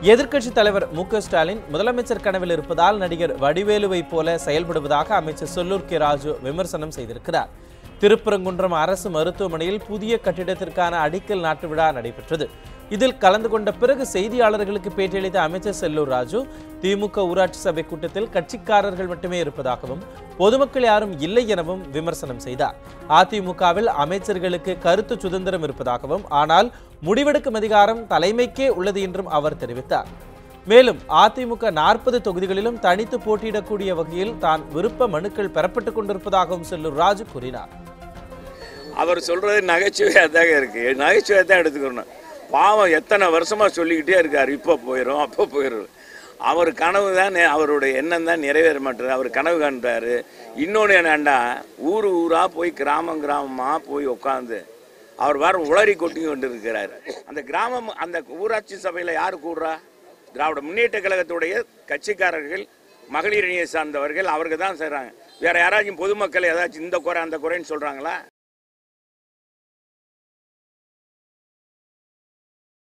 எதிர்க்கட்சி தலைவர் மு.க. ஸ்டாலின் முதலமைச்சர் கனவில் இருப்பதால் நடிகர் வடிவேலுவை போல செயல்படுவதாக அமைச்சர் செல்லூர் கே. ராஜு விமர்சனம் செய்திருக்கிறார். திருப்பரங்குன்றம் அரசு மருத்துவமனையில் புதிய கட்டிடத்திற்கான அடிக்கல் நாட்டு விழா நடைபெற்றது. இதில் கலந்து கொண்ட பிறகு செய்தியாளர்களுக்கு பேட்டியளித்த அமைச்சர் செல்லூர் ராஜு, திமுக ஊராட்சி சபை கூட்டத்தில் கட்சிக்காரர்கள் மட்டுமே இருப்பதாகவும் பொதுமக்கள் யாரும் இல்லை எனவும் விமர்சனம் செய்தார். அதிமுகவில் அமைச்சர்களுக்கு கருத்து சுதந்திரம் இருப்பதாகவும், ஆனால் முடிவெடுக்கும் அதிகாரம் தலைமைக்கே உள்ளது என்றும் அவர் தெரிவித்தார். மேலும் அதிமுக 40 தொகுதிகளிலும் தனித்து போட்டியிடக்கூடிய வகையில் தான் விருப்ப மனுக்கள் பெறப்பட்டுக் கொண்டிருப்பதாகவும் செல்லூர் ராஜு கூறினார். அவர் சொல்றது நகைச்சுவையாக தான் இருக்கு, நகைச்சுவையாக தான் எடுத்துக்கணும். பாவம் எத்தனை வருஷமா சொல்லிக்கிட்டே இருக்காரு, இப்போ போயிடும் அப்போ போயிடும். அவர் கனவு தான், அவருடைய எண்ணம் தான் நிறைவேற மாட்டார். அவர் கனவு காண்றாரு. இன்னொன்று என்னண்டா, ஊராக போய் கிராமமாக போய் உட்காந்து அவர் வேற உளறி கொட்டி கொண்டு இருக்கிறார். அந்த கிராமம், அந்த ஊராட்சி சபையில் யார் கூடுறா? திராவிட முன்னேற்ற கழகத்துடைய கட்சிக்காரர்கள், மகளிர் அணியை சார்ந்தவர்கள், அவர்கள் தான் செய்கிறாங்க. வேற யாராச்சும் பொதுமக்கள் ஏதாச்சும் இந்த குறை அந்த குறைன்னு சொல்கிறாங்களா?